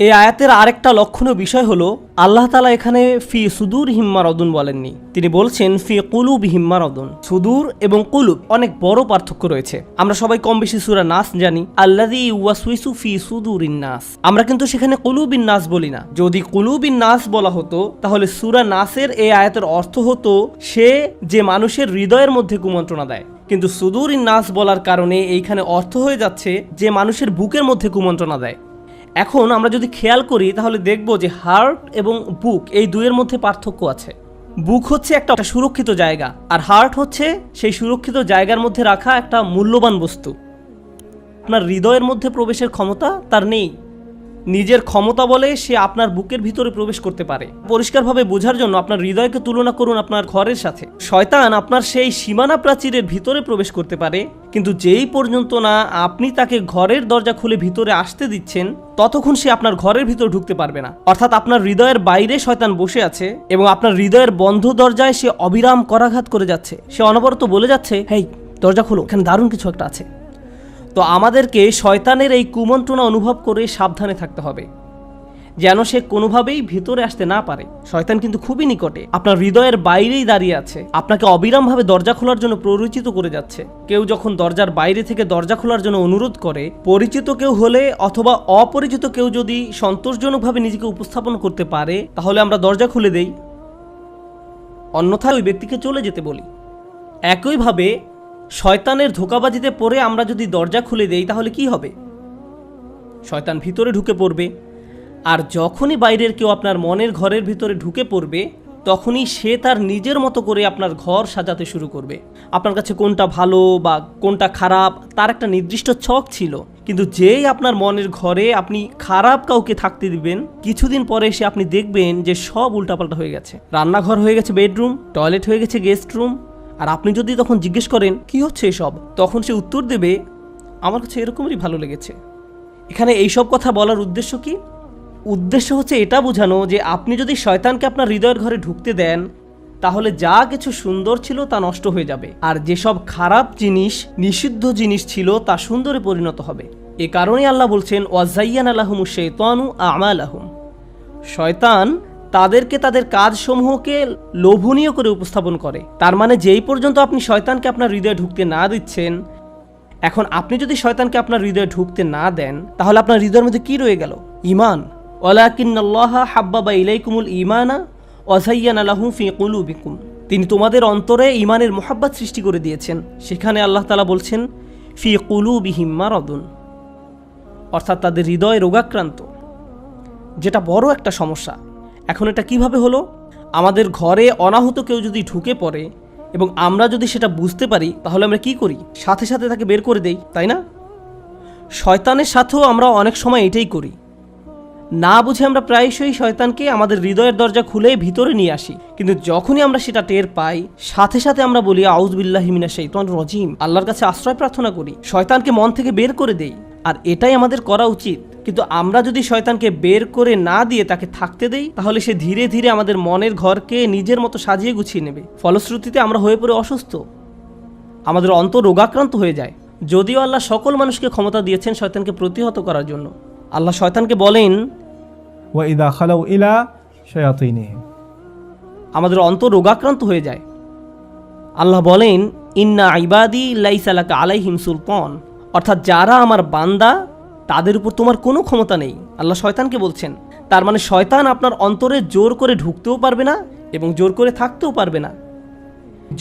এই আয়াতের আরেকটা লক্ষণীয় বিষয় হলো আল্লাহ তাআলা এখানে ফি সুদুরহিম মারাদুন বলেননি, তিনি বলছেন ফি কুলুবিহিম মারাদুন। সুদূর এবং কুলুব অনেক বড় পার্থক্য রয়েছে। আমরা সবাই কম বেশি সূরা নাস জানি, আল্লাযী ইউওয়াসউইসু ফি সুদুরিন নাস। আমরা কিন্তু সেখানে কুলুবিন নাস বলি না। যদি কুলুবিন নাস বলা হতো তাহলে সূরা নাসের এই আয়াতের অর্থ হতো সে যে মানুষের হৃদয়ের মধ্যে কুমন্ত্রণা দেয়, কিন্তু সুদুরিন নাস বলার কারণে এইখানে অর্থ হয়ে যাচ্ছে যে মানুষের বুকের মধ্যে কুমন্ত্রণা দেয়। এখন আমরা যদি খেয়াল করি তাহলে দেখব যে হার্ট এবং বুক এই দুইয়ের মধ্যে পার্থক্য আছে। বুক হচ্ছে একটা সুরক্ষিত জায়গা, আর হার্ট হচ্ছে সেই সুরক্ষিত জায়গার মধ্যে রাখা একটা মূল্যবান বস্তু। আপনার হৃদয়ের মধ্যে প্রবেশের ক্ষমতা তার নেই। নিজের ক্ষমতা বলে সে আপনার বুকের ভিতরে প্রবেশ করতে পারে। পরিষ্কারভাবে বোঝার জন্য আপনার হৃদয়কে তুলনা করুন আপনার ঘরের সাথে। শয়তান আপনার সেই সীমানা প্রাচীরের ভিতরে প্রবেশ করতে পারে, কিন্তু যেই পর্যন্ত না আপনি তাকে ঘরের দরজা খুলে ভিতরে আসতে দিচ্ছেন ততক্ষণ সে আপনার ঘরের ভিতর ঢুকতে পারবে না। অর্থাৎ আপনার হৃদয়ের বাইরে শয়তান বসে আছে এবং আপনার হৃদয়ের বন্ধ দরজায় সে অবিরাম করাঘাত করে যাচ্ছে। সে অনবরত বলে যাচ্ছে, হেই দরজা খোলো, এখানে দারুণ কিছু একটা আছে। তো আমাদেরকে শয়তানের এই কুমন্ত্রণা অনুভব করে সাবধানে থাকতে হবে যেন সে কোনোভাবেই ভিতরে আসতে না পারে। শয়তান কিন্তু খুবই নিকটে, আপনার হৃদয়ের বাইরেই দাঁড়িয়ে আছে, আপনাকে অবিরামভাবে দরজা খোলার জন্য প্ররোচিত করে যাচ্ছে। কেউ যখন দরজার বাইরে থেকে দরজা খোলার জন্য অনুরোধ করে, পরিচিত কেউ হলে অথবা অপরিচিত কেউ যদি সন্তোষজনকভাবে নিজেকে উপস্থাপন করতে পারে তাহলে আমরা দরজা খুলে দেই, অন্যথায় ওই ব্যক্তিকে চলে যেতে বলি। একইভাবে শয়তানের ধোঁকাবাজিতে পড়ে আমরা যদি দরজা খুলে দেই তাহলে কি হবে? শয়তান ভিতরে ঢুকে পড়বে, আর যখনই বাইরের কেউ আপনার মনের ঘরের ভিতরে ঢুকে পড়বে তখনই সে তার নিজের মতো করে আপনার ঘর সাজাতে শুরু করবে। আপনার কাছে কোনটা ভালো বা কোনটা খারাপ তার একটা নির্দিষ্ট ছক ছিল, কিন্তু যেই আপনার মনের ঘরে আপনি খারাপ কাউকে থাকতে দিবেন, কিছুদিন পরে এসে আপনি দেখবেন যে সব উল্টাপাল্টা হয়ে গেছে। রান্নাঘর হয়ে গেছে বেডরুম, টয়লেট হয়ে গেছে গেস্ট রুম। আর আপনি যদি তখন জিজ্ঞেস করেন কি হচ্ছে এসব, তখন সে উত্তর দেবে আমার কাছে এরকমই ভালো লেগেছে। এখানে এইসব কথা বলার উদ্দেশ্য কি? উদ্দেশ্য হচ্ছে এটা বোঝানো যে আপনি যদি শয়তানকে আপনার হৃদয়ের ঘরে ঢুকতে দেন তাহলে যা কিছু সুন্দর ছিল তা নষ্ট হয়ে যাবে, আর যেসব খারাপ জিনিস, নিষিদ্ধ জিনিস ছিল তা সুন্দরে পরিণত হবে। এ কারণে আল্লাহ বলছেন ওয়াজাইয়ানা লাহুমুশ শাইতানু আমালাহুম। শয়তান তাদেরকে তাদের কাজসমূহকে লোভনীয় করে উপস্থাপন করে। তার মানে যেই পর্যন্ত আপনি শয়তানকে আপনার হৃদয়ে ঢুকতে না দিচ্ছেন, এখন আপনি যদি শয়তানকে আপনার হৃদয়ে ঢুকতে না দেন তাহলে আপনার হৃদয়ের মধ্যে কি রয়ে গেল? ঈমান। ওয়ালাকিন্নাল্লাহা হাব্বাবা ইলাইকুমুল ঈমানা ওয়া যায়্যানা লাহু ফি কুলুবিকুম। তিনি তোমাদের অন্তরে ঈমানের মুহাব্বত সৃষ্টি করে দিয়েছেন। সেখানে আল্লাহ তাআলা বলছেন ফি কুলুবিহিম মারাদুন, অর্থাৎ তাদের হৃদয় রোগাক্রান্ত, যেটা বড় একটা সমস্যা। এখন এটা কিভাবে হলো? আমাদের ঘরে অনাহত কেউ যদি ঢুকে পড়ে এবং আমরা যদি সেটা বুঝতে পারি তাহলে আমরা কি করি? সাথে সাথে তাকে বের করে দেই, তাই না? শয়তানের সাথেও আমরা অনেক সময় এটাই করি। না বুঝে আমরা প্রায়শই শয়তানকে আমাদের হৃদয়ের দরজা খুলে ভিতরে নিয়ে আসি, কিন্তু যখনই আমরা সেটা টের পাই সাথে সাথে আমরা বলি আউযু বিল্লাহি মিনাশ শাইতানির রাজিম, আল্লাহর কাছে আশ্রয় প্রার্থনা করি, শয়তানকে মন থেকে বের করে দেই। আর এটাই আমাদের করা উচিত। কিন্তু আমরা যদি শয়তানকে বের করে না দিয়ে তাকে থাকতে দেই তাহলে সে ধীরে ধীরে আমাদের মনের ঘরকে নিজের মতো সাজিয়ে গুছিয়ে নেবে। ফলশ্রুতিতে আমরা হয়ে পড়ে অসুস্থ, আমাদের অন্তর রোগাক্রান্ত হয়ে যায়। যদিও আল্লাহ সকল মানুষকে ক্ষমতা দিয়েছেন শয়তানকে প্রতিহত করার জন্য। আল্লাহ শয়তানকে বলেন ওয়াইদা খালাউ ইলা শায়াতিনিহিম, আমাদের অন্তর রোগাক্রান্ত হয়ে যায়। আল্লাহ বলেন ইন্না ইবাদি লাইসা লাকা আলাইহিম সুলতান, অর্থাৎ যারা আমার বান্দা তাদের উপর তোমার কোনো ক্ষমতা নেই, আল্লাহ শয়তানকে বলছেন। তার মানে শয়তান আপনার অন্তরে জোর করে ঢুকতেও পারবে না এবং জোর করে থাকতেও পারবে না।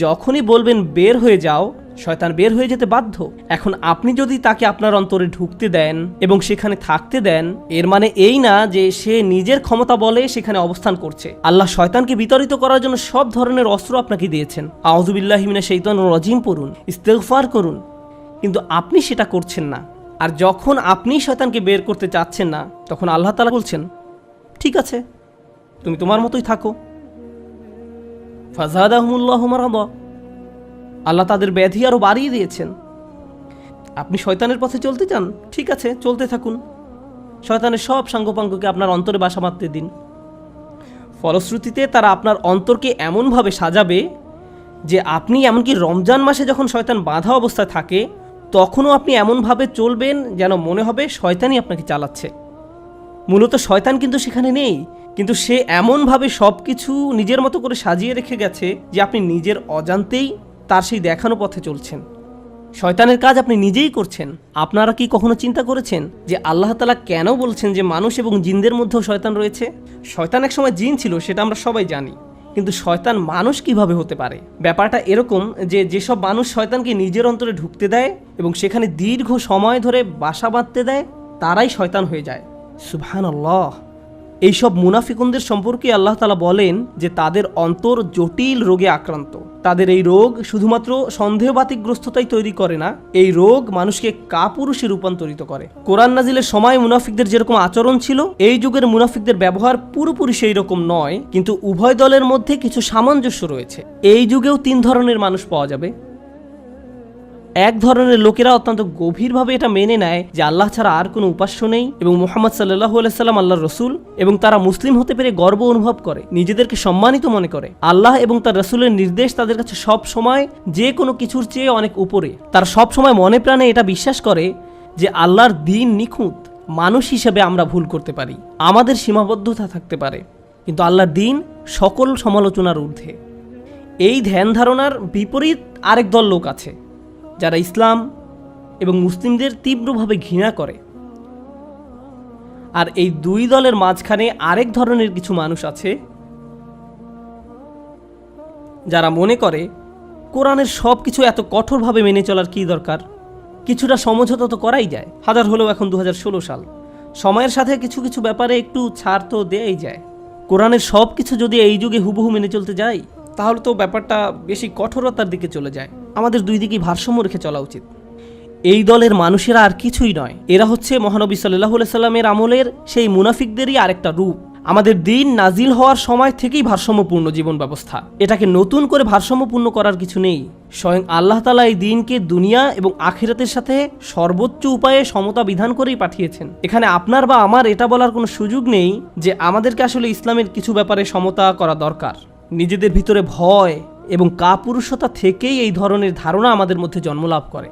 যখনই বলবেন বের হয়ে যাও, শয়তান বের হয়ে যেতে বাধ্য। এখন আপনি যদি তাকে আপনার অন্তরে ঢুকতে দেন এবং সেখানে থাকতে দেন, এর মানে এই না যে সে নিজের ক্ষমতা বলে সেখানে অবস্থান করছে। আল্লাহ শয়তানকে বিতাড়িত করার জন্য সব ধরনের অস্ত্র আপনাকে দিয়েছেন। আউযু বিল্লাহি মিনাশ শাইতানির রাজিম পড়ুন, ইস্তিগফার করুন, কিন্তু আপনি সেটা করছেন না। আর যখন আপনি শয়তানকে বের করতে চাচ্ছেন না তখন আল্লাহ তাআলা বলছেন ঠিক আছে তুমি তোমার মতোই থাকো। ফাযাদাহুমুল্লাহু মারাদা, আল্লাহ তাদের ব্যাধি আরো বাড়িয়ে দিয়েছেন। আপনি শয়তানের পথে চলতে চান, ঠিক আছে চলতে থাকুন, শয়তানের সব সাঙ্গপাঙ্গকে আপনার অন্তরে বাসা বাঁধতে দিন। ফলশ্রুতিতে তারা আপনার অন্তরকে এমনভাবে সাজাবে যে আপনি এমনকি রমজান মাসে যখন শয়তান বাঁধা অবস্থায় থাকে তখনও আপনি এমনভাবে চলবেন যেন মনে হবে শয়তানই আপনাকে চালাচ্ছে। মূলত শয়তান কিন্তু সেখানে নেই, কিন্তু সে এমনভাবে সব কিছু নিজের মতো করে সাজিয়ে রেখে গেছে যে আপনি নিজের অজান্তেই তার সেই দেখানো পথে চলছেন। শয়তানের কাজ আপনি নিজেই করছেন। আপনারা কি কখনো চিন্তা করেছেন যে আল্লাহ তাআলা কেন বলছেন যে মানুষ এবং জিনদের মধ্যেও শয়তান রয়েছে? শয়তান এক সময় জিন ছিল, সেটা আমরা সবাই জানি, কিন্তু শয়তান মানুষ কিভাবে হতে পারে? ব্যাপারটা এরকম যে যেসব মানুষ শয়তানকে নিজের অন্তরে ঢুকতে দেয় এবং সেখানে দীর্ঘ সময় ধরে বাসা বাঁধতে দেয়, তারাই শয়তান হয়ে যায়। সুবহানাল্লাহ। এইসব মুনাফিকুনদের সম্পর্কে আল্লাহ তাআলা বলেন যে তাদের অন্তর জটিল রোগে আক্রান্ত। তাদের এই রোগ শুধুমাত্র সন্দেহবাতিকগ্রস্ততাই তৈরি করে না, এই রোগ মানুষকে কাপুরুষে রূপান্তরিত করে। কোরআন নাজিলের সময় মুনাফিকদের যেরকম আচরণ ছিল, এই যুগের মুনাফিকদের ব্যবহার পুরোপুরি সেই রকম নয়, কিন্তু উভয় দলের মধ্যে কিছু সামঞ্জস্য রয়েছে। এই যুগেও 3 ধরনের মানুষ পাওয়া যাবে। এক ধরনের লোকেরা অত্যন্ত গভীরভাবে এটা মেনে নেয় যে আল্লাহ ছাড়া আর কোনো উপাস্য নেই এবং মুহাম্মদ সাল্লাল্লাহু আলাইহি সাল্লাম আল্লাহর রাসূল, এবং তারা মুসলিম হতে পেরে গর্ব অনুভব করে, নিজেদেরকে সম্মানিত মনে করে। আল্লাহ এবং তার রাসূলের নির্দেশ তাদের কাছে সব সময় যে কোনো কিছুর চেয়ে অনেক উপরে। তারা সব সময় মনে প্রাণে এটা বিশ্বাস করে যে আল্লাহর দ্বীন নিখুঁত। মানুষ হিসেবে আমরা ভুল করতে পারি, আমাদের সীমাবদ্ধতা থাকতে পারে, কিন্তু আল্লাহর দ্বীন সকল সমালোচনার ঊর্ধ্বে। এই ধ্যান ধারণার বিপরীত আরেক দল লোক আছে যারা ইসলাম এবং মুসলিমদের তীব্রভাবে ঘৃণা করে। আর এই 2 দলের মাঝখানে আরেক ধরনের কিছু মানুষ আছে যারা মনে করে কোরআনের সব কিছু এত কঠোরভাবে মেনে চলার কি দরকার, কিছুটা সমঝোতা তো করাই যায়। হাজার হলেও এখন 2016 সাল, সময়ের সাথে কিছু কিছু ব্যাপারে একটু ছাড় তো দেয়াই যায়। কোরআনের সব কিছু যদি এই যুগে হুবহু মেনে চলতে যাই, তাহলে তো ব্যাপারটা বেশি কঠোরতার দিকে চলে যায়। আমাদের 2 দিকেই ভারসাম্য রেখে চলা উচিত। এই দলের মানুষেরা আর কিছুই নয়, এরা হচ্ছে মহানবী সাল্লাল্লাহু আলাইহি সাল্লামের আমলের সেই মুনাফিকদেরই আরেকটা রূপ। আমাদের দিন নাজিল হওয়ার সময় থেকেই ভারসাম্যপূর্ণ জীবন ব্যবস্থা, এটাকে নতুন করে ভারসাম্যপূর্ণ করার কিছু নেই। স্বয়ং আল্লাহ তাআলা এই দিনকে দুনিয়া এবং আখিরাতের সাথে সর্বোচ্চ উপায়ে সমতা বিধান করেই পাঠিয়েছেন। এখানে আপনার বা আমার এটা বলার কোনো সুযোগ নেই যে আমাদেরকে আসলে ইসলামের কিছু ব্যাপারে সমতা করা দরকার। নিজেদের ভিতরে ভয় এবং কাপুরুষতা থেকেই এই ধরনের ধারণা আমাদের মধ্যে জন্মলাভ করে।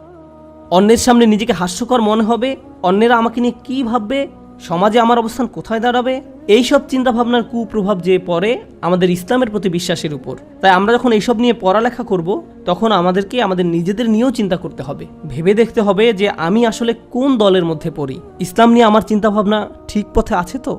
অন্যের সামনে নিজেকে হাস্যকর মনে হবে, অন্যেরা আমাকে নিয়ে কী ভাববে, সমাজে আমার অবস্থান কোথায় দাঁড়াবে, এইসব চিন্তাভাবনার কুপ্রভাব যে পড়ে আমাদের ইসলামের প্রতি বিশ্বাসের উপর। তাই আমরা যখন এইসব নিয়ে পড়ালেখা করব, তখন আমাদেরকে আমাদের নিজেদের নিয়েও চিন্তা করতে হবে, ভেবে দেখতে হবে যে আমি আসলে কোন দলের মধ্যে পড়ি, ইসলাম নিয়ে আমার চিন্তাভাবনা ঠিক পথে আছে তো।